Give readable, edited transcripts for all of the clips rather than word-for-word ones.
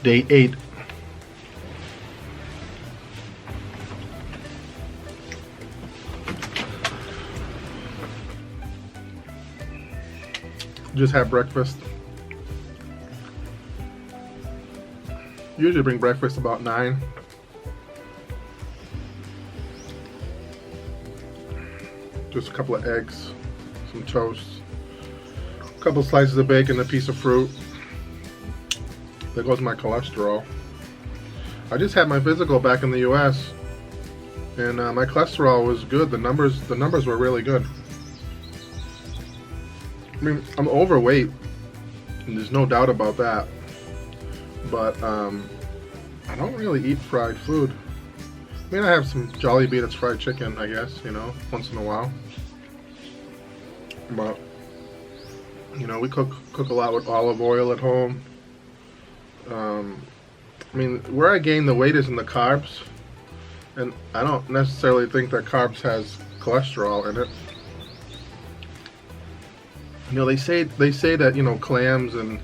Day 8. Just had breakfast. Usually bring breakfast about 9. Just a couple of eggs, some toast, a couple slices of bacon, a piece of fruit. There goes my cholesterol. I just had my physical back in the US, and my cholesterol was good. The numbers were really good. I mean, I'm overweight, and there's no doubt about that. But I don't really eat fried food. I mean, I have some Jollibee that's fried chicken, I guess, you know, once in a while. But you know, we cook a lot with olive oil at home. I mean, where I gain the weight is in the carbs, and I don't necessarily think that carbs has cholesterol in it. You know, they say that, you know, clams and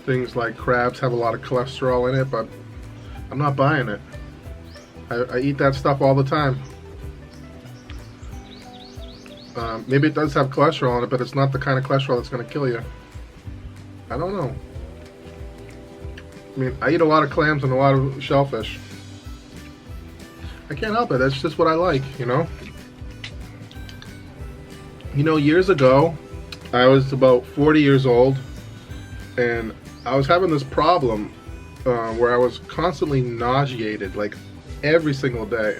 things like crabs have a lot of cholesterol in it, but I'm not buying it. I eat that stuff all the time. Maybe it does have cholesterol in it, but it's not the kind of cholesterol that's going to kill you. I don't know. I mean, I eat a lot of clams and a lot of shellfish. I can't help it. That's just what I like, you know? You know, years ago, I was about 40 years old, and I was having this problem where I was constantly nauseated, like every single day,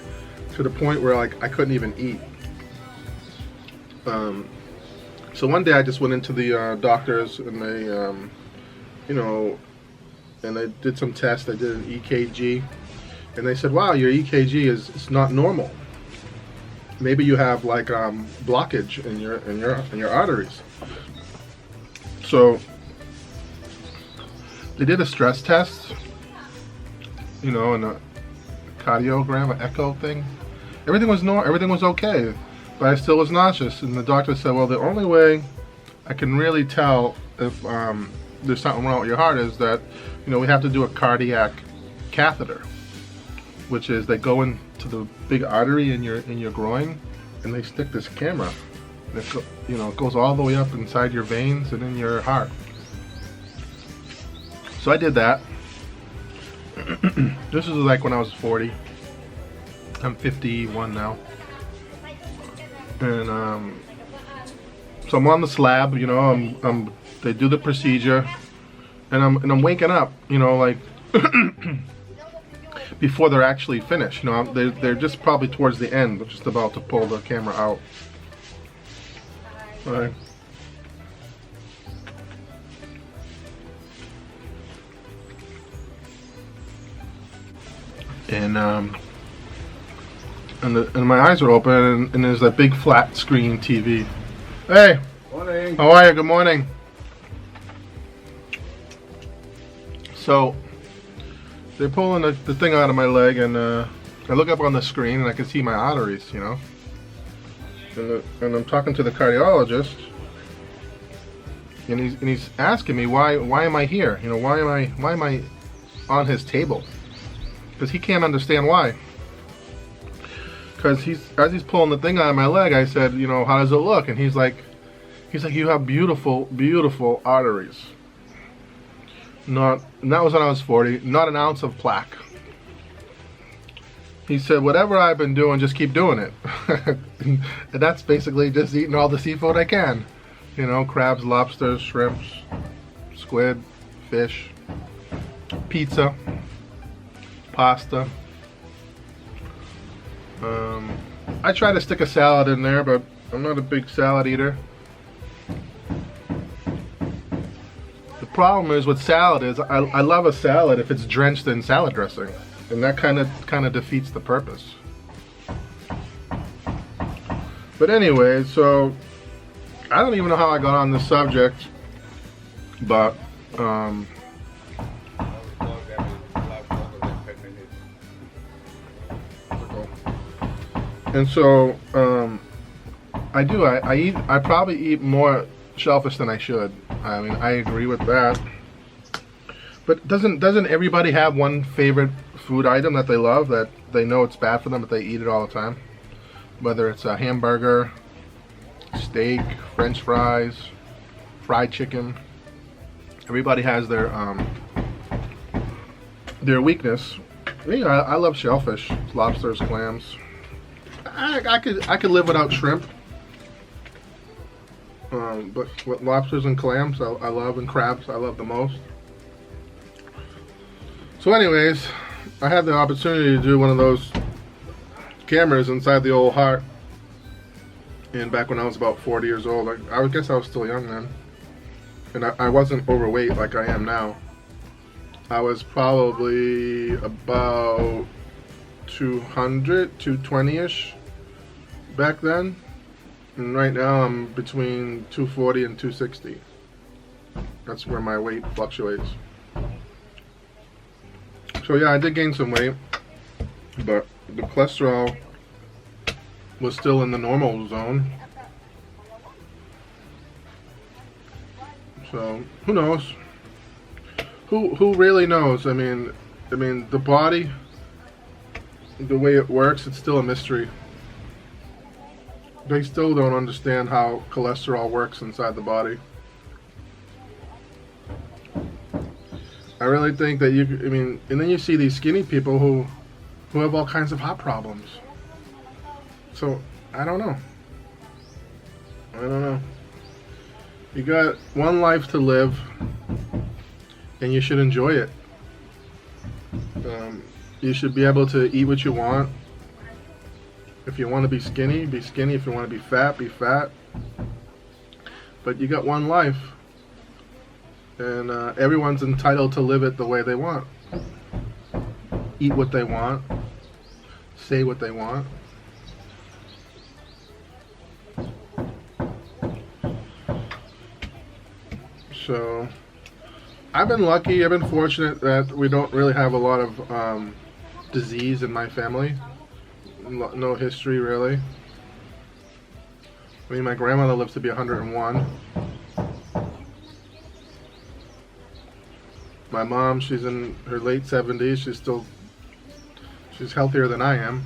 to the point where like I couldn't even eat. So one day I just went into the doctors, and they, you know, and they did some tests. They did an EKG, and they said, "Wow, your EKG is not normal. Maybe you have like blockage in your arteries." So they did a stress test, you know, and a cardiogram, an echo thing. Everything was okay, but I still was nauseous. And the doctor said, "Well, the only way I can really tell if there's something wrong with your heart is that, you know, we have to do a cardiac catheter, which is they go into the big artery in your groin, and they stick this camera, and it goes all the way up inside your veins and in your heart." So I did that. This was like when I was 40. I'm 51 now, and so I'm on the slab. You know, they do the procedure, and I'm waking up. You know, like before they're actually finished. You know, they're just probably towards the end, just about to pull the camera out. All right. And my eyes are open, and there's that big flat screen TV. Hey, Morning. how are you? Good morning. So they're pulling the thing out of my leg, and I look up on the screen, and I can see my arteries, you know. And I'm talking to the cardiologist, and he's asking me why am I here? You know, why am I on his table? Because he can't understand why. Because as he's pulling the thing out of my leg, I said, you know, how does it look? And he's like, you have beautiful, beautiful arteries. And that was when I was 40. Not an ounce of plaque. He said, whatever I've been doing, just keep doing it. And that's basically just eating all the seafood I can. You know, crabs, lobsters, shrimps, squid, fish, pizza, pasta. I try to stick a salad in there, but I'm not a big salad eater. The problem is with salad is I love a salad if it's drenched in salad dressing, and that kind of defeats the purpose. But anyway, so I don't even know how I got on this subject, but and so I probably eat more shellfish than I should. I mean, I agree with that. But doesn't everybody have one favorite food item that they love, that they know it's bad for them but they eat it all the time? Whether it's a hamburger, steak, French fries, fried chicken. Everybody has their weakness. You know, I love shellfish, lobsters, clams. I could live without shrimp. But with lobsters and clams, I love, and crabs, I love the most. So anyways, I had the opportunity to do one of those cameras inside the old heart. And back when I was about 40 years old, I guess I was still young then. And I wasn't overweight like I am now. I was probably about 200, 220-ish back then. And right now I'm between 240 and 260. That's where my weight fluctuates. So yeah, I did gain some weight, but the cholesterol was still in the normal zone. So who knows? Who really knows? I mean the body, the way it works, it's still a mystery. They still don't understand how cholesterol works inside the body. I really think that and then you see these skinny people who have all kinds of heart problems. So, I don't know. You got one life to live, and you should enjoy it. You should be able to eat what you want. If you want to be skinny, be skinny. If you want to be fat, be fat. But you got one life. And everyone's entitled to live it the way they want. Eat what they want. Say what they want. So, I've been lucky, I've been fortunate that we don't really have a lot of disease in my family. No history, really. I mean, my grandmother lives to be 101. My mom, she's in her late 70s. She's healthier than I am.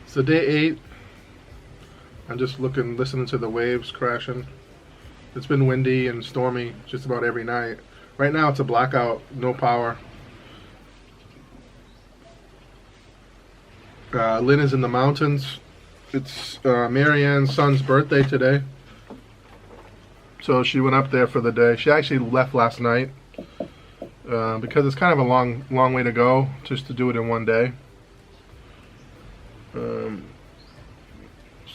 So day 8, I'm just listening to the waves crashing. It's been windy and stormy just about every night. Right now it's a blackout, no power. Lynn is in the mountains. It's Marianne's son's birthday today. So she went up there for the day. She actually left last night because it's kind of a long way to go just to do it in one day.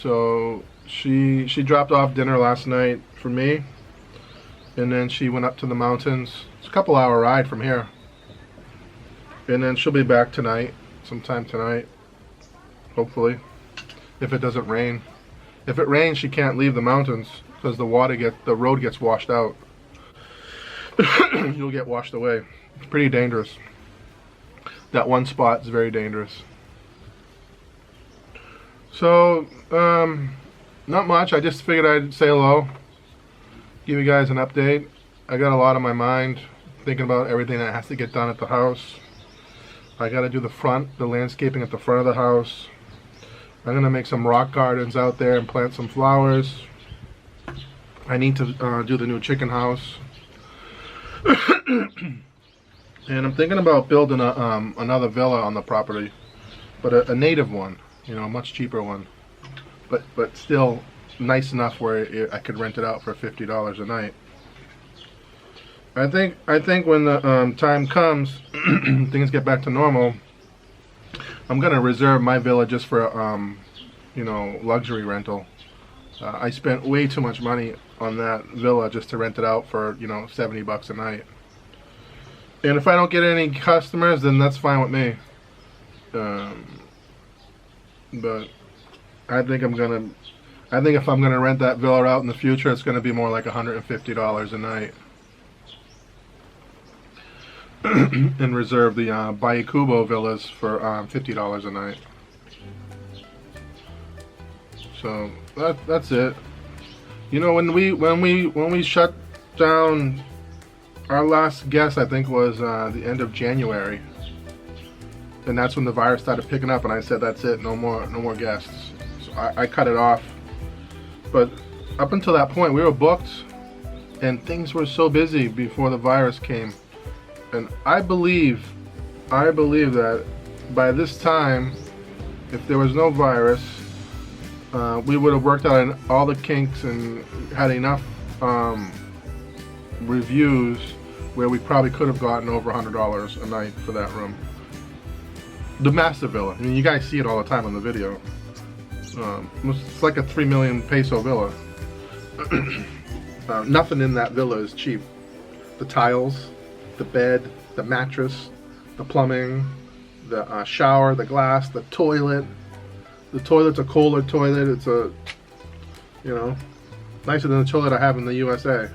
So she dropped off dinner last night for me, and then she went up to the mountains. It's a couple hour ride from here. And then she'll be back tonight, sometime tonight. Hopefully, if it doesn't rain. If it rains, she can't leave the mountains because the road gets washed out. You'll get washed away. It's pretty dangerous. That one spot is very dangerous. So, not much. I just figured I'd say hello, give you guys an update. I got a lot on my mind, thinking about everything that has to get done at the house. I got to do the landscaping at the front of the house. I'm going to make some rock gardens out there and plant some flowers. I need to do the new chicken house. And I'm thinking about building another villa on the property, but a native one, you know, a much cheaper one, but still nice enough where I could rent it out for $50 a night. I think when the time comes, things get back to normal, I'm gonna reserve my villa just for you know, luxury rental. I spent way too much money on that villa just to rent it out for, you know, $70 a night. And if I don't get any customers, then that's fine with me. But I think if I'm gonna rent that villa out in the future, it's gonna be more like $150 a night. and reserve the Bayakubo villas for $50 a night. So that's it. You know, when we shut down, our last guest I think was the end of January, and that's when the virus started picking up. And I said, that's it, no more guests. So I cut it off. But up until that point, we were booked, and things were so busy before the virus came. And I believe that by this time, if there was no virus, we would have worked out all the kinks and had enough reviews where we probably could have gotten over $100 a night for that room. The master villa. I mean, you guys see it all the time on the video. It's like a 3 million peso villa. Nothing in that villa is cheap. The tiles, the bed, the mattress, the plumbing, the shower, the glass, the toilet. The toilet's a Kohler toilet. It's a, you know, nicer than the toilet I have in the USA.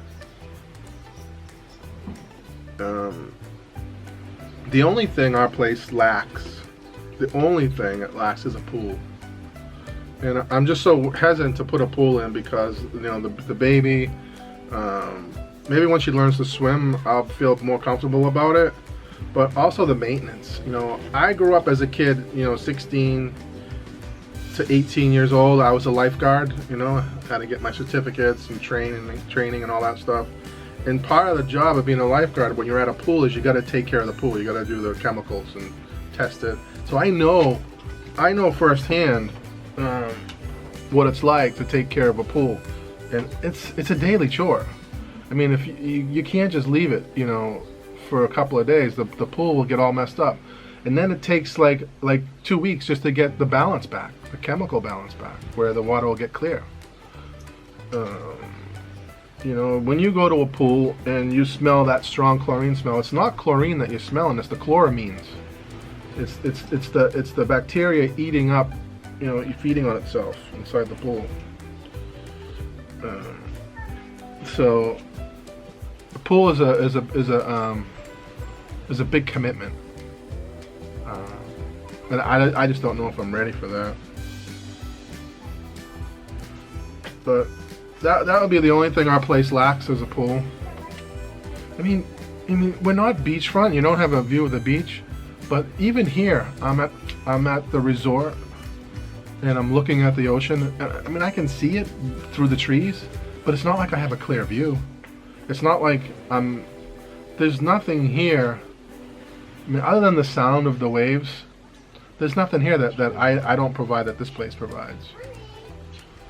The only thing our place lacks, is a pool. And I'm just so hesitant to put a pool in because, you know, the baby, maybe when she learns to swim, I'll feel more comfortable about it. But also the maintenance. You know, I grew up as a kid, you know, 16 to 18 years old. I was a lifeguard, you know, had to get my certificates and training and all that stuff. And part of the job of being a lifeguard when you're at a pool is you got to take care of the pool. You got to do the chemicals and test it. So I know firsthand what it's like to take care of a pool, and it's a daily chore. I mean, if you can't just leave it, you know, for a couple of days, the pool will get all messed up, and then it takes like 2 weeks just to get the balance back, the chemical balance back, where the water will get clear. You know, when you go to a pool and you smell that strong chlorine smell, it's not chlorine that you're smelling, it's the chloramines. It's the bacteria eating up, you know, feeding on itself inside the pool. So the pool is a big commitment, and I just don't know if I'm ready for that. But that would be the only thing our place lacks is a pool. I mean, we're not beachfront. You don't have a view of the beach, but even here, I'm at the resort, and I'm looking at the ocean. I mean, I can see it through the trees, but it's not like I have a clear view. It's not like there's nothing here. I mean, other than the sound of the waves, there's nothing here that I don't provide that this place provides.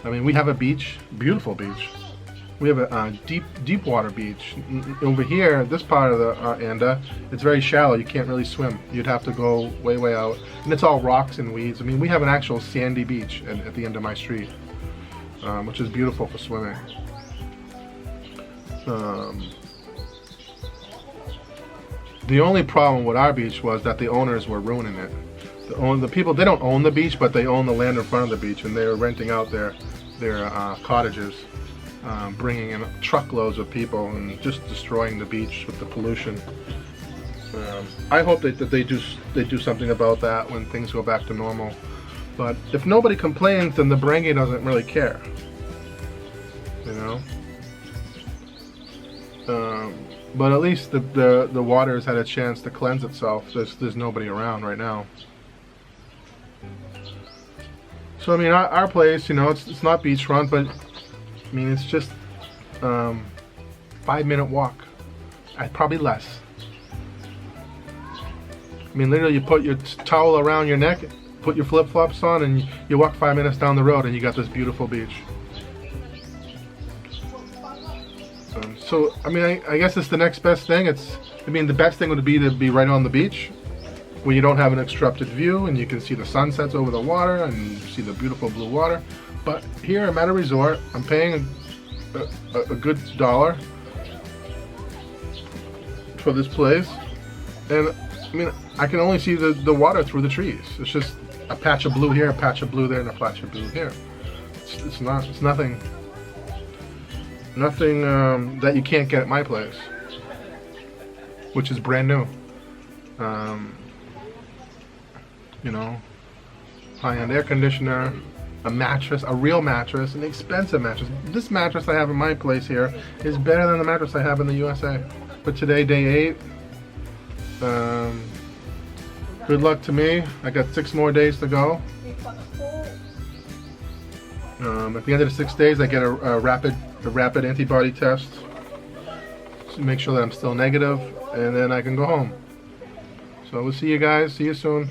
I mean, we have a beach, beautiful beach. We have a deep water beach. Over here, this part of the Anda, it's very shallow. You can't really swim. You'd have to go way out. And it's all rocks and weeds. I mean, we have an actual sandy beach at the end of my street, which is beautiful for swimming. The only problem with our beach was that the owners were ruining it. The people, they don't own the beach, but they own the land in front of the beach, and they were renting out their cottages, bringing in truckloads of people and just destroying the beach with the pollution. I hope that they do something about that when things go back to normal. But if nobody complains, then the Barangay doesn't really care. You know. But at least the water has had a chance to cleanse itself. There's nobody around right now. So I mean, our place, you know, it's not beachfront, but I mean, it's just 5-minute walk. Probably less. I mean, literally, you put your towel around your neck, put your flip-flops on, and you walk 5 minutes down the road, and you got this beautiful beach. So I mean, I guess it's the next best thing. I mean, the best thing would be to be right on the beach, where you don't have an obstructed view and you can see the sunsets over the water and you see the beautiful blue water. But here I'm at a resort. I'm paying a good dollar for this place, and I mean, I can only see the water through the trees. It's just a patch of blue here, a patch of blue there, and a patch of blue here. It's nothing that you can't get at my place, which is brand new. You know, high-end air conditioner, a mattress, a real mattress, an expensive mattress. This mattress I have in my place here is better than the mattress I have in the USA. But today, day 8. Good luck to me. I got 6 more days to go. At the end of the 6 days, I get a rapid antibody test to make sure that I'm still negative, and then I can go home. So we'll see you guys. See you soon.